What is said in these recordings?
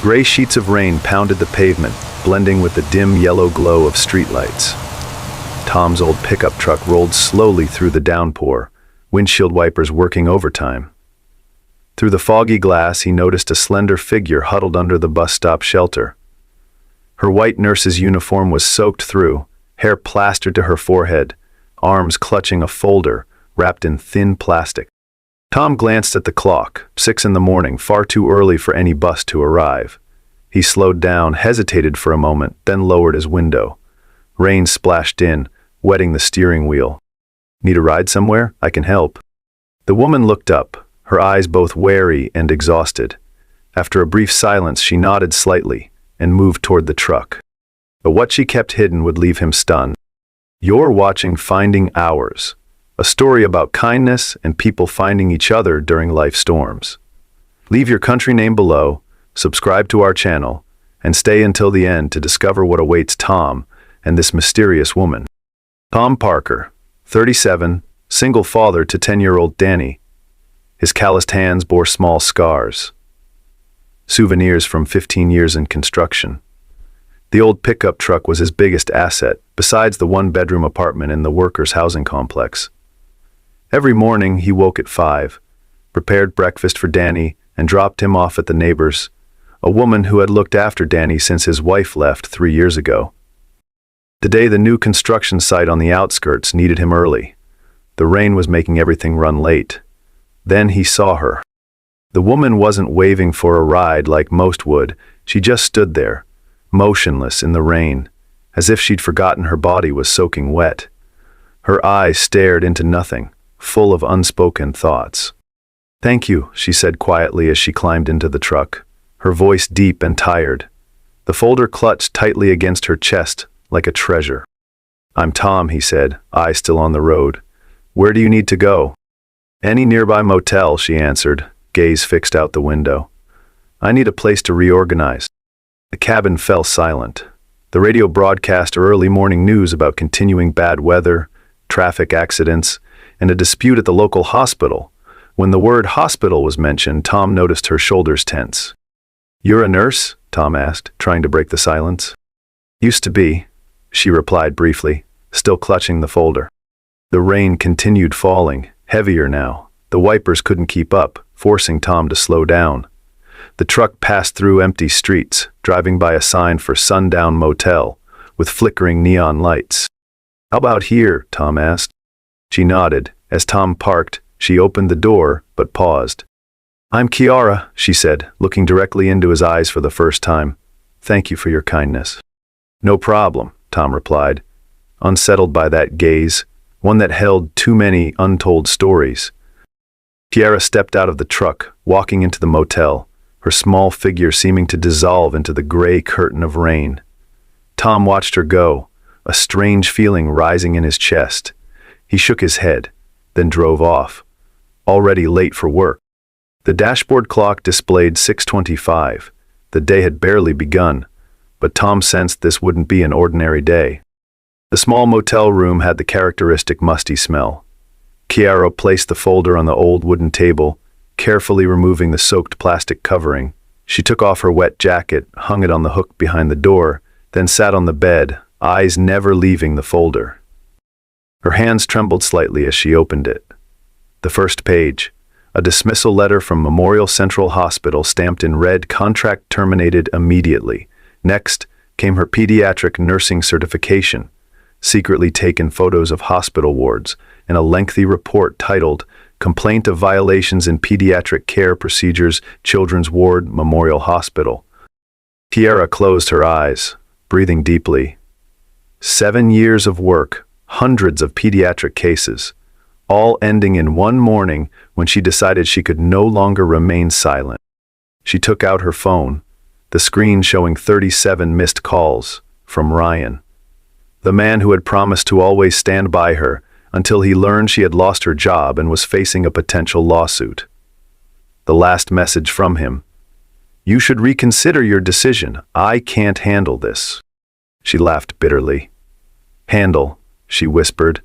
Gray sheets of rain pounded the pavement, blending with the dim yellow glow of streetlights. Tom's old pickup truck rolled slowly through the downpour, windshield wipers working overtime. Through the foggy glass, he noticed a slender figure huddled under the bus stop shelter. Her white nurse's uniform was soaked through, hair plastered to her forehead, arms clutching a folder wrapped in thin plastic. Tom glanced at the clock, 6 in the morning, far too early for any bus to arrive. He slowed down, hesitated for a moment, then lowered his window. Rain splashed in, wetting the steering wheel. "Need a ride somewhere? I can help." The woman looked up, her eyes both wary and exhausted. After a brief silence, she nodded slightly and moved toward the truck. But what she kept hidden would leave him stunned. "You're watching Finding Ours, a story about kindness and people finding each other during life storms. Leave your country name below, subscribe to our channel, and stay until the end to discover what awaits Tom and this mysterious woman." Tom Parker, 37, single father to 10-year-old Danny. His calloused hands bore small scars, souvenirs from 15 years in construction. The old pickup truck was his biggest asset, besides the one-bedroom apartment in the workers' housing complex. Every morning he woke at 5, prepared breakfast for Danny, and dropped him off at the neighbor's, a woman who had looked after Danny since his wife left 3 years ago. Today the new construction site on the outskirts needed him early. The rain was making everything run late. Then he saw her. The woman wasn't waving for a ride like most would. She just stood there, motionless in the rain, as if she'd forgotten her body was soaking wet. Her eyes stared into nothing, full of unspoken thoughts. "Thank you," she said quietly as she climbed into the truck, her voice deep and tired. The folder clutched tightly against her chest like a treasure. "I'm Tom," he said, eyes still on the road. "Where do you need to go?" "Any nearby motel," she answered, gaze fixed out the window. "I need a place to reorganize." The cabin fell silent. The radio broadcast early morning news about continuing bad weather, traffic accidents, and a dispute at the local hospital. When the word hospital was mentioned, Tom noticed her shoulders tense. "You're a nurse?" Tom asked, trying to break the silence. "Used to be," she replied briefly, still clutching the folder. The rain continued falling, heavier now. The wipers couldn't keep up, forcing Tom to slow down. The truck passed through empty streets, driving by a sign for Sundown Motel, with flickering neon lights. "How about here?" Tom asked. She nodded. As Tom parked, she opened the door, but paused. "I'm Kiara," she said, looking directly into his eyes for the first time. "Thank you for your kindness." "No problem," Tom replied, unsettled by that gaze, one that held too many untold stories. Kiara stepped out of the truck, walking into the motel, her small figure seeming to dissolve into the gray curtain of rain. Tom watched her go, a strange feeling rising in his chest. He shook his head, then drove off, already late for work. The dashboard clock displayed 6:25. The day had barely begun, but Tom sensed this wouldn't be an ordinary day. The small motel room had the characteristic musty smell. Kiara placed the folder on the old wooden table, carefully removing the soaked plastic covering. She took off her wet jacket, hung it on the hook behind the door, then sat on the bed, eyes never leaving the folder. Her hands trembled slightly as she opened it. The first page, a dismissal letter from Memorial Central Hospital stamped in red, contract terminated immediately. Next came her pediatric nursing certification, secretly taken photos of hospital wards, and a lengthy report titled Complaint of Violations in Pediatric Care Procedures, Children's Ward, Memorial Hospital. Kiara closed her eyes, breathing deeply. 7 years of work, hundreds of pediatric cases, all ending in one morning when she decided she could no longer remain silent. She took out her phone, the screen showing 37 missed calls from Ryan, the man who had promised to always stand by her until he learned she had lost her job and was facing a potential lawsuit. The last message from him: "You should reconsider your decision. I can't handle this." She laughed bitterly. "Handle," she whispered,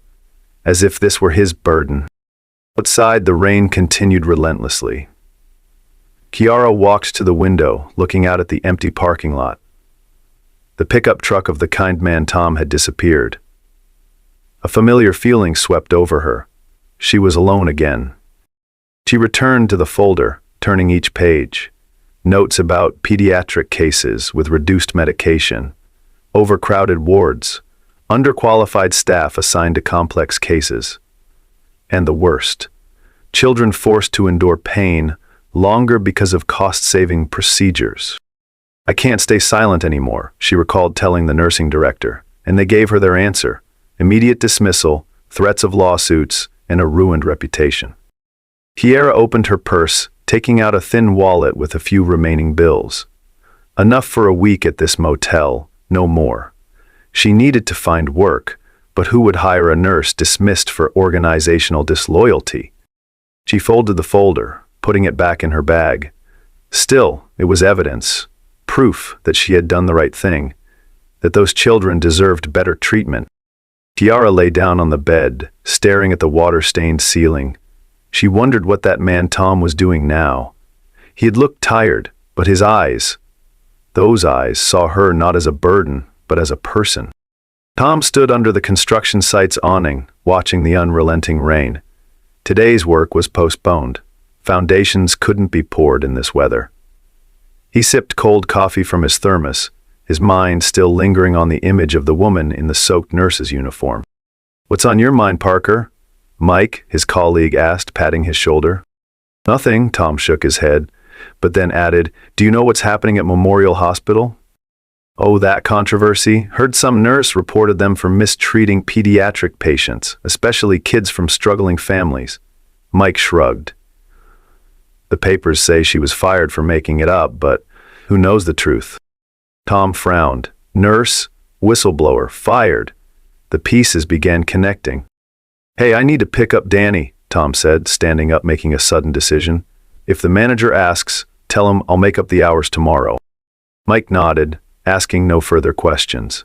as if this were his burden. Outside, the rain continued relentlessly. Kiara walked to the window, looking out at the empty parking lot. The pickup truck of the kind man Tom had disappeared. A familiar feeling swept over her. She was alone again. She returned to the folder, turning each page. Notes about pediatric cases with reduced medication, overcrowded wards, underqualified staff assigned to complex cases. And the worst, children forced to endure pain longer because of cost-saving procedures. "I can't stay silent anymore," she recalled telling the nursing director, and they gave her their answer: immediate dismissal, threats of lawsuits, and a ruined reputation. Kiara opened her purse, taking out a thin wallet with a few remaining bills. Enough for a week at this motel, no more. She needed to find work, but who would hire a nurse dismissed for organizational disloyalty? She folded the folder, putting it back in her bag. Still, it was evidence, proof that she had done the right thing, that those children deserved better treatment. Kiara lay down on the bed, staring at the water-stained ceiling. She wondered what that man Tom was doing now. He had looked tired, but his eyes, those eyes, saw her not as a burden, but as a person. Tom stood under the construction site's awning, watching the unrelenting rain. Today's work was postponed. Foundations couldn't be poured in this weather. He sipped cold coffee from his thermos, his mind still lingering on the image of the woman in the soaked nurse's uniform. "What's on your mind, Parker?" Mike, his colleague, asked, patting his shoulder. "Nothing," Tom shook his head, but then added, "Do you know what's happening at Memorial Hospital?" "Oh, that controversy? Heard some nurse reported them for mistreating pediatric patients, especially kids from struggling families." Mike shrugged. "The papers say she was fired for making it up, but who knows the truth?" Tom frowned. Nurse, whistleblower, fired. The pieces began connecting. "Hey, I need to pick up Danny," Tom said, standing up, making a sudden decision. "If the manager asks, tell him I'll make up the hours tomorrow." Mike nodded, asking no further questions.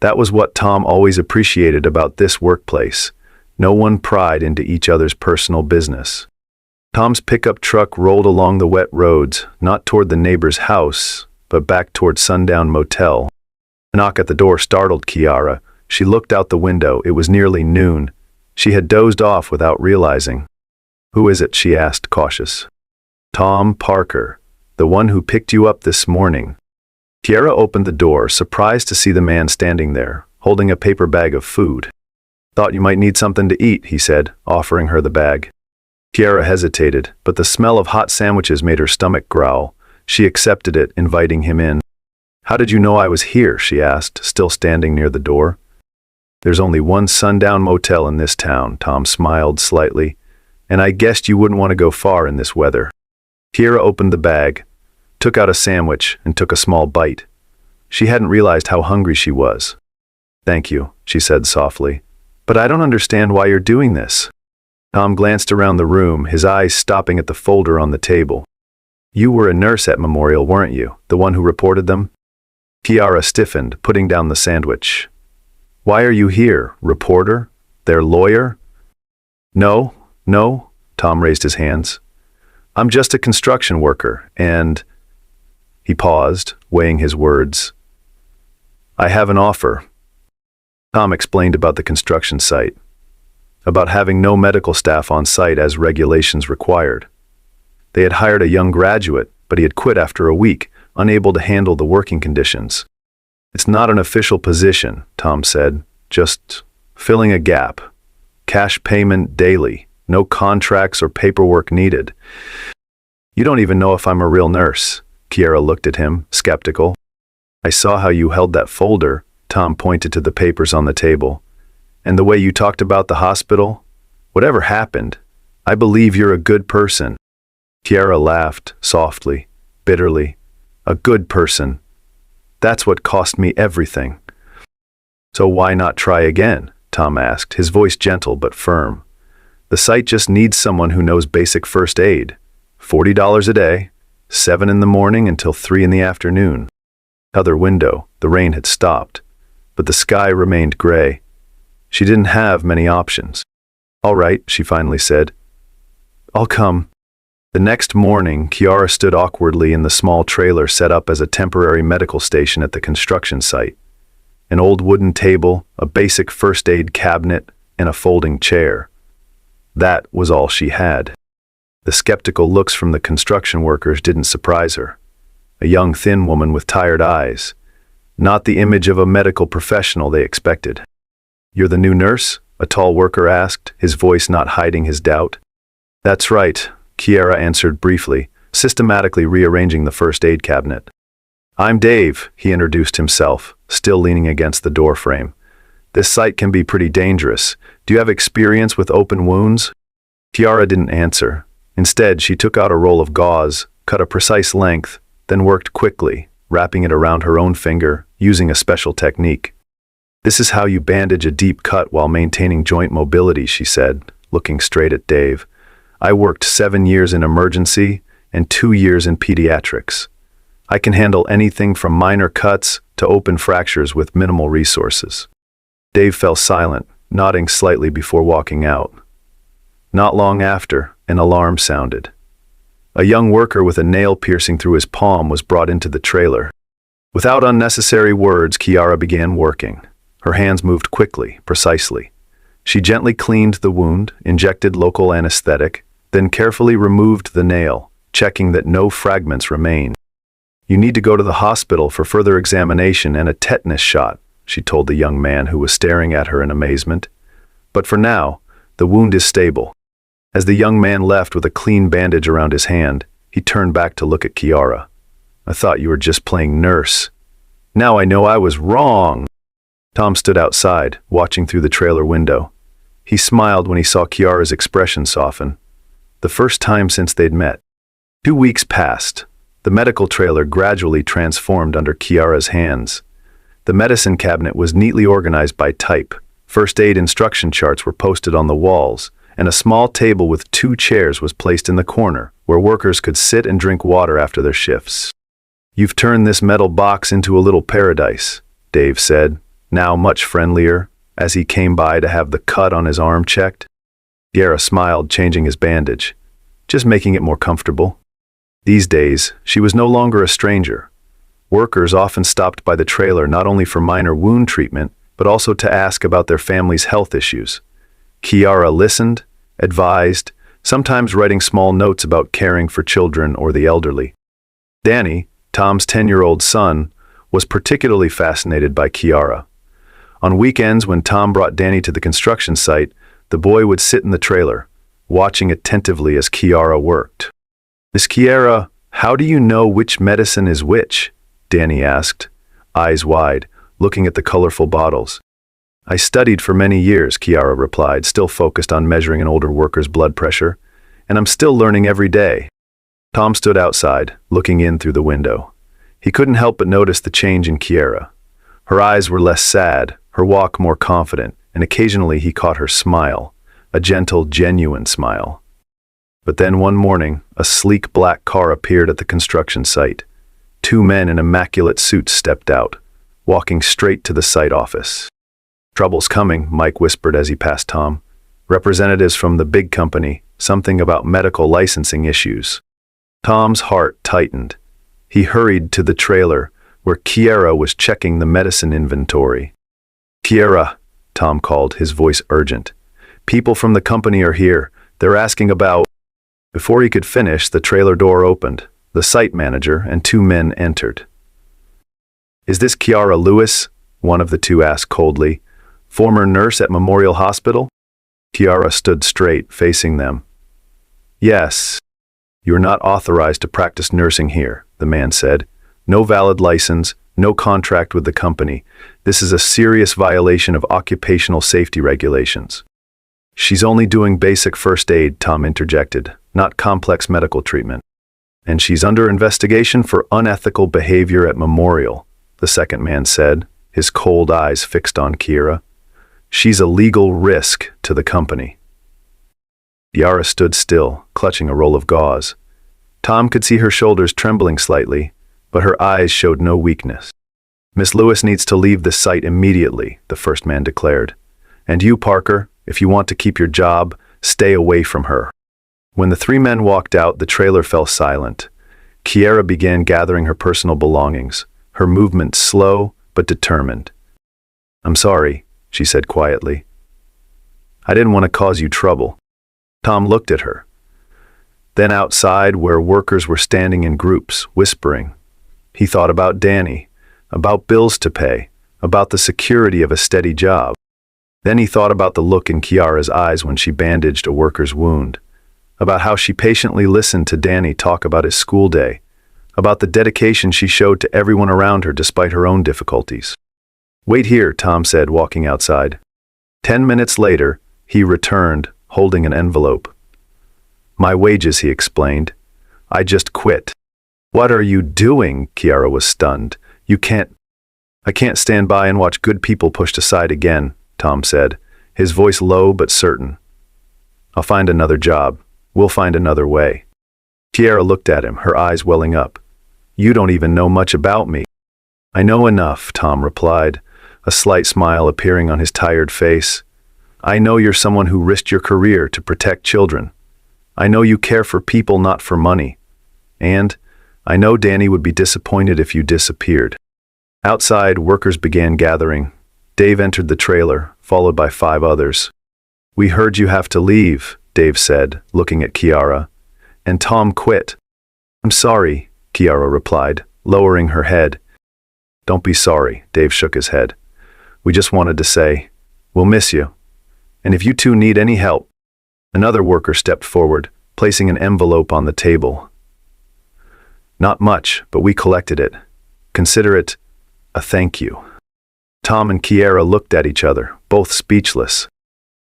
That was what Tom always appreciated about this workplace. No one pried into each other's personal business. Tom's pickup truck rolled along the wet roads, not toward the neighbor's house, but back toward Sundown Motel. A knock at the door startled Kiara. She looked out the window. It was nearly noon. She had dozed off without realizing. "Who is it?" she asked, cautious. "Tom Parker, the one who picked you up this morning." Kiara opened the door, surprised to see the man standing there, holding a paper bag of food. "Thought you might need something to eat," he said, offering her the bag. Kiara hesitated, but the smell of hot sandwiches made her stomach growl. She accepted it, inviting him in. "How did you know I was here?" she asked, still standing near the door. "There's only one Sundown Motel in this town," Tom smiled slightly, "and I guessed you wouldn't want to go far in this weather." Kiara opened the bag, took out a sandwich, and took a small bite. She hadn't realized how hungry she was. "Thank you," she said softly, "but I don't understand why you're doing this." Tom glanced around the room, his eyes stopping at the folder on the table. "You were a nurse at Memorial, weren't you? The one who reported them?" Kiara stiffened, putting down the sandwich. "Why are you here? Reporter? Their lawyer?" No, Tom raised his hands. "I'm just a construction worker, and—" He paused, weighing his words. "I have an offer." Tom explained about the construction site, about having no medical staff on site as regulations required. They had hired a young graduate, but he had quit after a week, unable to handle the working conditions. "It's not an official position," Tom said, "just filling a gap. Cash payment daily, no contracts or paperwork needed." "You don't even know if I'm a real nurse." Kiara looked at him, skeptical. "I saw how you held that folder," Tom pointed to the papers on the table. "And the way you talked about the hospital. Whatever happened, I believe you're a good person." Kiara laughed, softly, bitterly. "A good person. That's what cost me everything." "So why not try again?" Tom asked, his voice gentle but firm. "The site just needs someone who knows basic first aid. $40 a day, 7 in the morning until 3 in the afternoon." Other window, the rain had stopped, but the sky remained gray. She didn't have many options. "All right," she finally said. "I'll come." The next morning, Kiara stood awkwardly in the small trailer set up as a temporary medical station at the construction site. An old wooden table, a basic first aid cabinet, and a folding chair. That was all she had. The skeptical looks from the construction workers didn't surprise her. A young, thin woman with tired eyes. Not the image of a medical professional they expected. "You're the new nurse?" a tall worker asked, his voice not hiding his doubt. "That's right," Kiara answered briefly, systematically rearranging the first aid cabinet. "I'm Dave," he introduced himself, still leaning against the door frame. "This site can be pretty dangerous. Do you have experience with open wounds?" Kiara didn't answer. Instead, she took out a roll of gauze, cut a precise length, then worked quickly, wrapping it around her own finger, using a special technique. "This is how you bandage a deep cut while maintaining joint mobility," she said, looking straight at Dave. "I worked 7 years in emergency and 2 years in pediatrics. I can handle anything from minor cuts to open fractures with minimal resources." Dave fell silent, nodding slightly before walking out. Not long after, an alarm sounded. A young worker with a nail piercing through his palm was brought into the trailer. Without unnecessary words, Kiara began working. Her hands moved quickly, precisely. She gently cleaned the wound, injected local anesthetic, then carefully removed the nail, checking that no fragments remained. "You need to go to the hospital for further examination and a tetanus shot," she told the young man who was staring at her in amazement. "But for now, the wound is stable." As the young man left with a clean bandage around his hand, he turned back to look at Kiara. "I thought you were just playing nurse. Now I know I was wrong." Tom stood outside, watching through the trailer window. He smiled when he saw Kiara's expression soften. The first time since they'd met. 2 weeks passed. The medical trailer gradually transformed under Kiara's hands. The medicine cabinet was neatly organized by type. First aid instruction charts were posted on the walls, and a small table with 2 chairs was placed in the corner, where workers could sit and drink water after their shifts. "You've turned this metal box into a little paradise," Dave said, now much friendlier, as he came by to have the cut on his arm checked. Kiara smiled, changing his bandage, just making it more comfortable. These days, she was no longer a stranger. Workers often stopped by the trailer not only for minor wound treatment, but also to ask about their family's health issues. Kiara listened, advised, sometimes writing small notes about caring for children or the elderly. Danny, Tom's 10-year-old son, was particularly fascinated by Kiara. On weekends when Tom brought Danny to the construction site, the boy would sit in the trailer, watching attentively as Kiara worked. "Miss Kiara, how do you know which medicine is which?" Danny asked, eyes wide, looking at the colorful bottles. "I studied for many years," Kiara replied, still focused on measuring an older worker's blood pressure, "and I'm still learning every day." Tom stood outside, looking in through the window. He couldn't help but notice the change in Kiara. Her eyes were less sad, her walk more confident, and occasionally he caught her smile, a gentle, genuine smile. But then one morning, a sleek black car appeared at the construction site. 2 men in immaculate suits stepped out, walking straight to the site office. "Trouble's coming," Mike whispered as he passed Tom. "Representatives from the big company, something about medical licensing issues." Tom's heart tightened. He hurried to the trailer, where Kiara was checking the medicine inventory. "Kiara," Tom called, his voice urgent. "People from the company are here. They're asking about—" Before he could finish, the trailer door opened. The site manager and 2 men entered. "Is this Kiara Lewis?" one of the 2 asked coldly. "Former nurse at Memorial Hospital?" Kiara stood straight, facing them. "Yes. You're not authorized to practice nursing here," the man said. "No valid license, no contract with the company. This is a serious violation of occupational safety regulations." "She's only doing basic first aid," Tom interjected, "not complex medical treatment." "And she's under investigation for unethical behavior at Memorial," the second man said, his cold eyes fixed on Kiara. "She's a legal risk to the company." Kiara stood still, clutching a roll of gauze. Tom could see her shoulders trembling slightly, but her eyes showed no weakness. "Miss Lewis needs to leave the site immediately," the first man declared. "And you, Parker, if you want to keep your job, stay away from her." When the three men walked out, the trailer fell silent. Kiara began gathering her personal belongings, her movement slow but determined. "I'm sorry," she said quietly. "I didn't want to cause you trouble." Tom looked at her. Then outside, where workers were standing in groups, whispering, he thought about Danny, about bills to pay, about the security of a steady job. Then he thought about the look in Kiara's eyes when she bandaged a worker's wound, about how she patiently listened to Danny talk about his school day, about the dedication she showed to everyone around her despite her own difficulties. "Wait here," Tom said, walking outside. 10 minutes later, he returned, holding an envelope. "My wages," he explained. "I just quit." "What are you doing?" Kiara was stunned. I can't stand by and watch good people pushed aside again," Tom said, his voice low but certain. "I'll find another job. We'll find another way." Kiara looked at him, her eyes welling up. "You don't even know much about me." "I know enough," Tom replied, a slight smile appearing on his tired face. "I know you're someone who risked your career to protect children. I know you care for people, not for money. And I know Danny would be disappointed if you disappeared." Outside, workers began gathering. Dave entered the trailer, followed by 5 others. "We heard you have to leave," Dave said, looking at Kiara. "And Tom quit." "I'm sorry," Kiara replied, lowering her head. "Don't be sorry," Dave shook his head. "We just wanted to say, we'll miss you. And if you two need any help." Another worker stepped forward, placing an envelope on the table. "Not much, but we collected it. Consider it a thank you." Tom and Kiara looked at each other, both speechless.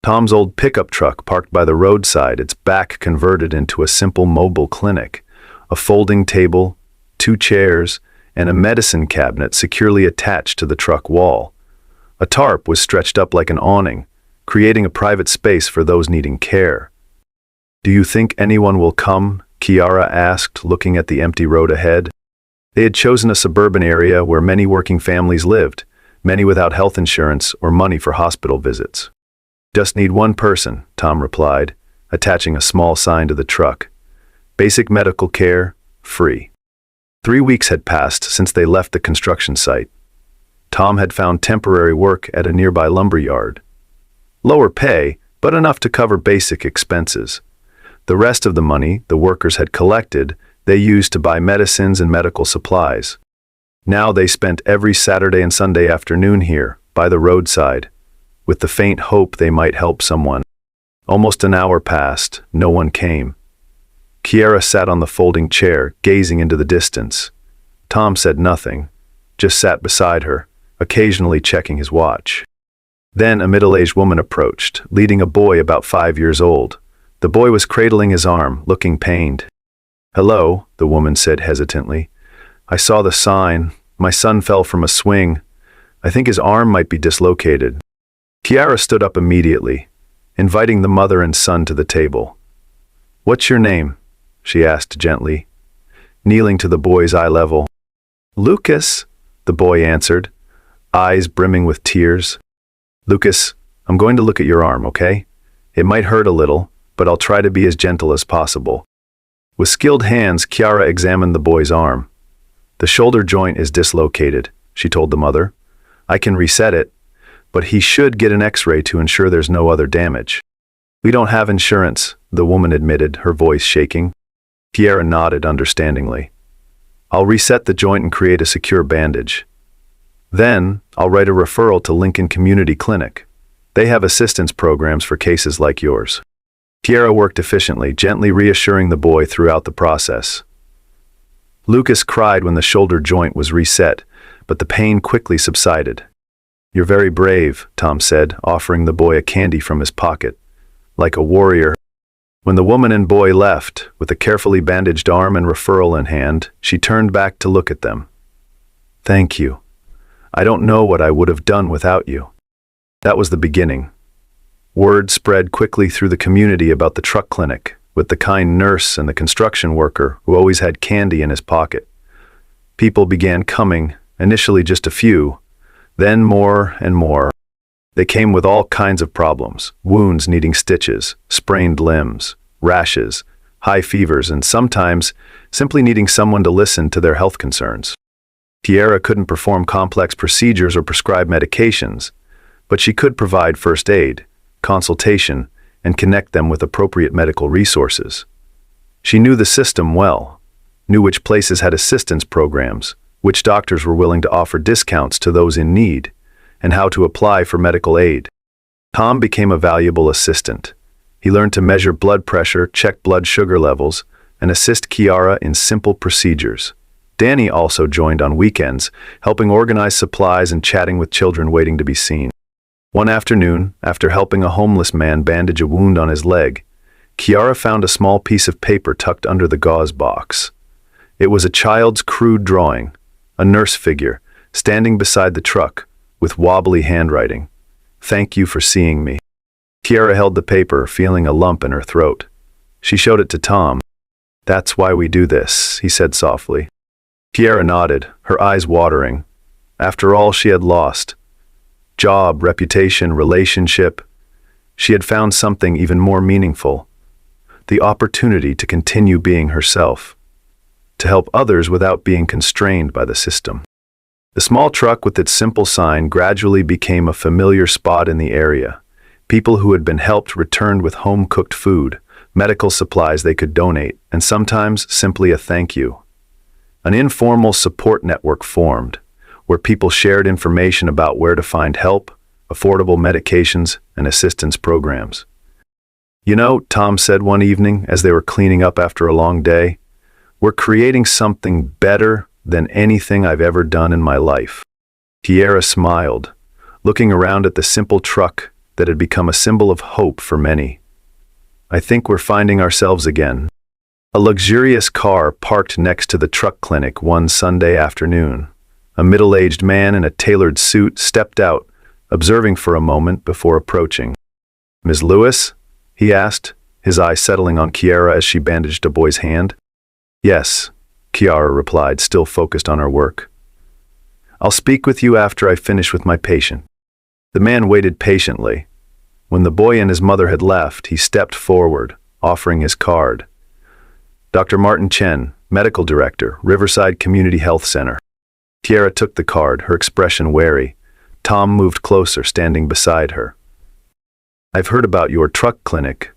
Tom's old pickup truck parked by the roadside, its back converted into a simple mobile clinic, a folding table, 2 chairs, and a medicine cabinet securely attached to the truck wall. A tarp was stretched up like an awning, creating a private space for those needing care. "Do you think anyone will come?" Kiara asked, looking at the empty road ahead. They had chosen a suburban area where many working families lived, many without health insurance or money for hospital visits. "Just need one person," Tom replied, attaching a small sign to the truck. "Basic medical care, free." 3 weeks had passed since they left the construction site. Tom had found temporary work at a nearby lumber yard. Lower pay, but enough to cover basic expenses. The rest of the money the workers had collected, they used to buy medicines and medical supplies. Now they spent every Saturday and Sunday afternoon here, by the roadside, with the faint hope they might help someone. Almost an hour passed, no one came. Kiara sat on the folding chair, gazing into the distance. Tom said nothing, just sat beside her, occasionally checking his watch. Then a middle-aged woman approached, leading a boy about 5 years old. The boy was cradling his arm, looking pained. "Hello," the woman said hesitantly. "I saw the sign. My son fell from a swing. I think his arm might be dislocated." Kiara stood up immediately, inviting the mother and son to the table. "What's your name?" she asked gently, kneeling to the boy's eye level. "Lucas," the boy answered, eyes brimming with tears. "Lucas, I'm going to look at your arm, okay? It might hurt a little, but I'll try to be as gentle as possible." With skilled hands, Kiara examined the boy's arm. "The shoulder joint is dislocated," she told the mother. "I can reset it, but he should get an X-ray to ensure there's no other damage." "We don't have insurance," the woman admitted, her voice shaking. Kiara nodded understandingly. "I'll reset the joint and create a secure bandage. Then, I'll write a referral to Lincoln Community Clinic. They have assistance programs for cases like yours." Kiara worked efficiently, gently reassuring the boy throughout the process. Lucas cried when the shoulder joint was reset, but the pain quickly subsided. "You're very brave," Tom said, offering the boy a candy from his pocket. "Like a warrior." When the woman and boy left, with a carefully bandaged arm and referral in hand, she turned back to look at them. "Thank you. I don't know what I would have done without you." That was the beginning. Word spread quickly through the community about the truck clinic, with the kind nurse and the construction worker who always had candy in his pocket. People began coming, initially just a few, then more and more. They came with all kinds of problems: wounds needing stitches, sprained limbs, rashes, high fevers, and sometimes simply needing someone to listen to their health concerns. Kiara couldn't perform complex procedures or prescribe medications, but she could provide first aid, consultation, and connect them with appropriate medical resources. She knew the system well, knew which places had assistance programs, which doctors were willing to offer discounts to those in need, and how to apply for medical aid. Tom became a valuable assistant. He learned to measure blood pressure, check blood sugar levels, and assist Kiara in simple procedures. Danny also joined on weekends, helping organize supplies and chatting with children waiting to be seen. One afternoon, after helping a homeless man bandage a wound on his leg, Kiara found a small piece of paper tucked under the gauze box. It was a child's crude drawing, a nurse figure, standing beside the truck, with wobbly handwriting. "Thank you for seeing me." Kiara held the paper, feeling a lump in her throat. She showed it to Tom. "That's why we do this," he said softly. Kiara nodded, her eyes watering. After all she had lost, job, reputation, relationship, she had found something even more meaningful. The opportunity to continue being herself, to help others without being constrained by the system. The small truck with its simple sign gradually became a familiar spot in the area. People who had been helped returned with home-cooked food, medical supplies they could donate, and sometimes simply a thank you. An informal support network formed, where people shared information about where to find help, affordable medications, and assistance programs. "You know," Tom said one evening as they were cleaning up after a long day, "we're creating something better than anything I've ever done in my life." Kiara smiled, looking around at the simple truck that had become a symbol of hope for many. "I think we're finding ourselves again." A luxurious car parked next to the truck clinic one Sunday afternoon. A middle-aged man in a tailored suit stepped out, observing for a moment before approaching. "Ms. Lewis?" he asked, his eye settling on Kiara as she bandaged a boy's hand. "Yes," Kiara replied, still focused on her work. "I'll speak with you after I finish with my patient." The man waited patiently. When the boy and his mother had left, he stepped forward, offering his card. "Dr. Martin Chen, Medical Director, Riverside Community Health Center." Kiara took the card, her expression wary. Tom moved closer, standing beside her. "I've heard about your truck clinic,"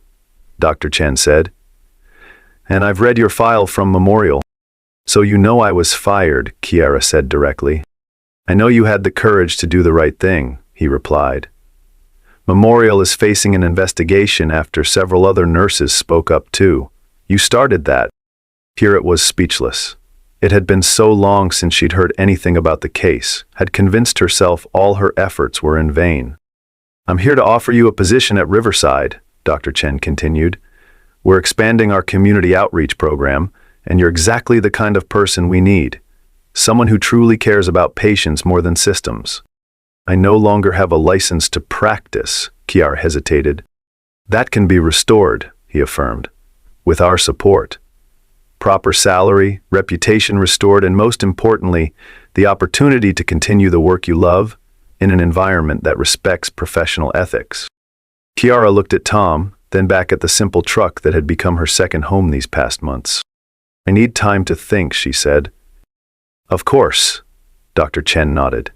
Dr. Chen said. "And I've read your file from Memorial." "So you know I was fired," Kiara said directly. "I know you had the courage to do the right thing," he replied. "Memorial is facing an investigation after several other nurses spoke up too. You started that." Kiara was speechless. It had been so long since she'd heard anything about the case, had convinced herself all her efforts were in vain. "I'm here to offer you a position at Riverside," Dr. Chen continued. "We're expanding our community outreach program, and you're exactly the kind of person we need. Someone who truly cares about patients more than systems." "I no longer have a license to practice," Kiara hesitated. "That can be restored," he affirmed, "with our support. Proper salary, reputation restored, and most importantly, the opportunity to continue the work you love in an environment that respects professional ethics." Kiara looked at Tom, then back at the simple truck that had become her second home these past months. "I need time to think," she said. "Of course," Dr. Chen nodded.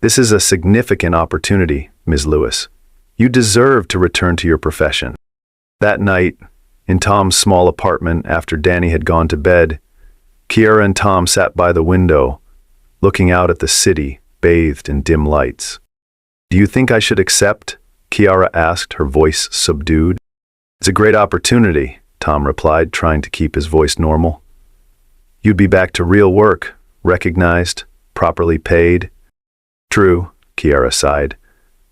"This is a significant opportunity, Ms. Lewis. You deserve to return to your profession." That night, in Tom's small apartment after Danny had gone to bed, Kiara and Tom sat by the window, looking out at the city, bathed in dim lights. "Do you think I should accept?" Kiara asked, her voice subdued. "It's a great opportunity," Tom replied, trying to keep his voice normal. "You'd be back to real work, recognized, properly paid." "True," Kiara sighed,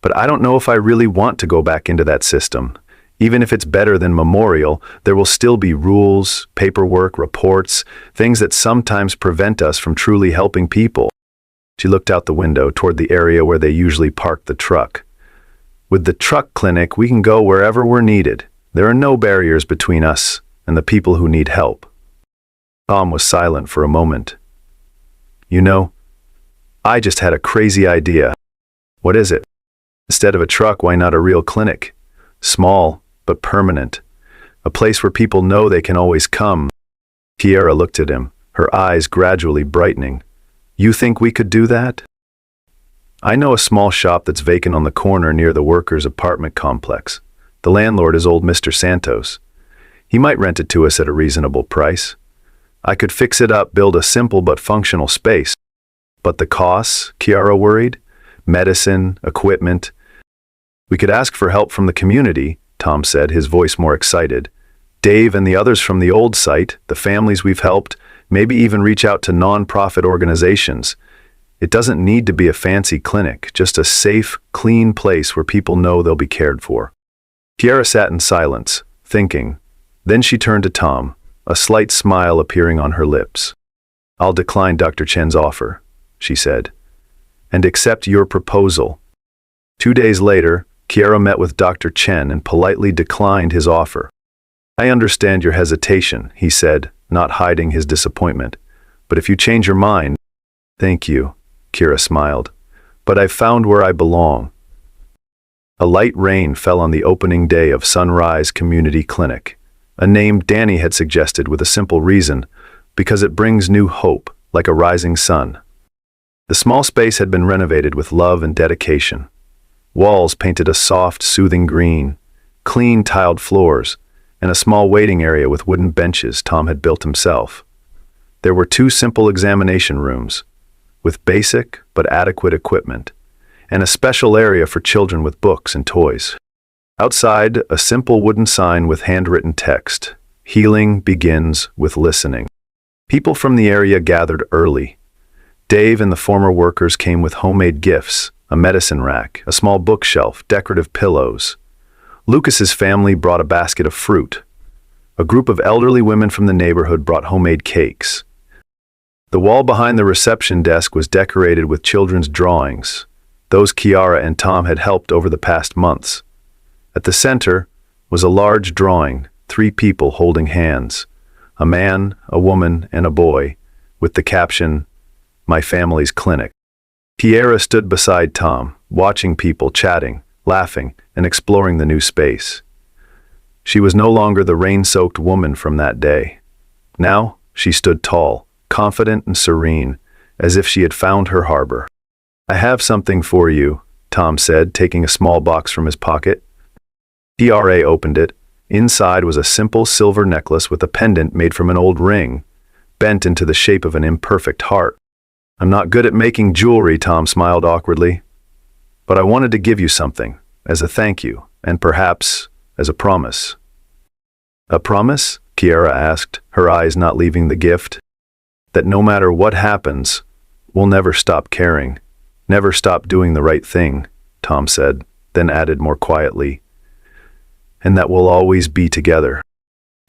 "but I don't know if I really want to go back into that system. Even if it's better than Memorial, there will still be rules, paperwork, reports, things that sometimes prevent us from truly helping people." She looked out the window toward the area where they usually parked the truck. "With the truck clinic, we can go wherever we're needed. There are no barriers between us and the people who need help." Tom was silent for a moment. "You know, I just had a crazy idea." "What is it?" "Instead of a truck, why not a real clinic? Small, but permanent. A place where people know they can always come. Kiara looked at him, her eyes gradually brightening. You think we could do that? I know a small shop that's vacant on the corner near the workers' apartment complex. The landlord is old Mr. Santos. He might rent it to us at a reasonable price. I could fix it up, build a simple but functional space. But the costs, Kiara worried? Medicine, equipment. We could ask for help from the community, Tom said, his voice more excited. Dave and the others from the old site, the families we've helped, maybe even reach out to non-profit organizations. It doesn't need to be a fancy clinic, just a safe, clean place where people know they'll be cared for. Kiara sat in silence, thinking. Then she turned to Tom, a slight smile appearing on her lips. I'll decline Dr. Chen's offer, she said, and accept your proposal. 2 days later, Kiara met with Dr. Chen and politely declined his offer. I understand your hesitation, he said, not hiding his disappointment. But if you change your mind... Thank you, Kiara smiled. But I've found where I belong. A light rain fell on the opening day of Sunrise Community Clinic, a name Danny had suggested with a simple reason, because it brings new hope, like a rising sun. The small space had been renovated with love and dedication. Walls painted a soft, soothing green, clean tiled floors, and a small waiting area with wooden benches Tom had built himself. There were 2 simple examination rooms, with basic but adequate equipment, and a special area for children with books and toys. Outside, a simple wooden sign with handwritten text, "Healing begins with listening." People from the area gathered early. Dave and the former workers came with homemade gifts, a medicine rack, a small bookshelf, decorative pillows. Lucas's family brought a basket of fruit. A group of elderly women from the neighborhood brought homemade cakes. The wall behind the reception desk was decorated with children's drawings, those Kiara and Tom had helped over the past months. At the center was a large drawing, 3 people holding hands, a man, a woman, and a boy, with the caption, "My Family's Clinic." Kiara stood beside Tom, watching people chatting, laughing, and exploring the new space. She was no longer the rain-soaked woman from that day. Now, she stood tall, confident and serene, as if she had found her harbor. "I have something for you," Tom said, taking a small box from his pocket. Kiara opened it. Inside was a simple silver necklace with a pendant made from an old ring, bent into the shape of an imperfect heart. "I'm not good at making jewelry," Tom smiled awkwardly. "But I wanted to give you something, as a thank you, and perhaps as a promise." "A promise?" Kiara asked, her eyes not leaving the gift. "That no matter what happens, we'll never stop caring, never stop doing the right thing," Tom said, then added more quietly, "and that we'll always be together."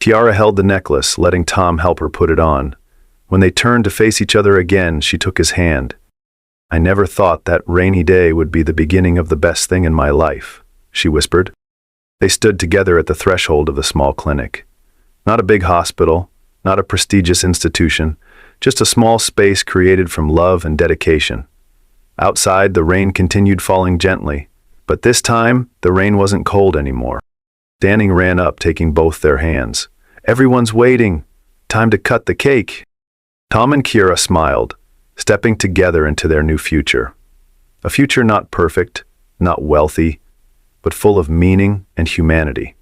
Kiara held the necklace, letting Tom help her put it on. When they turned to face each other again, she took his hand. "I never thought that rainy day would be the beginning of the best thing in my life," she whispered. They stood together at the threshold of the small clinic. Not a big hospital, not a prestigious institution, just a small space created from love and dedication. Outside, the rain continued falling gently, but this time, the rain wasn't cold anymore. Danny ran up, taking both their hands. "Everyone's waiting. Time to cut the cake." Tom and Kiara smiled, stepping together into their new future. A future not perfect, not wealthy, but full of meaning and humanity.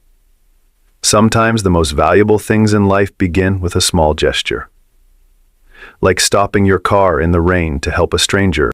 Sometimes the most valuable things in life begin with a small gesture. Like stopping your car in the rain to help a stranger.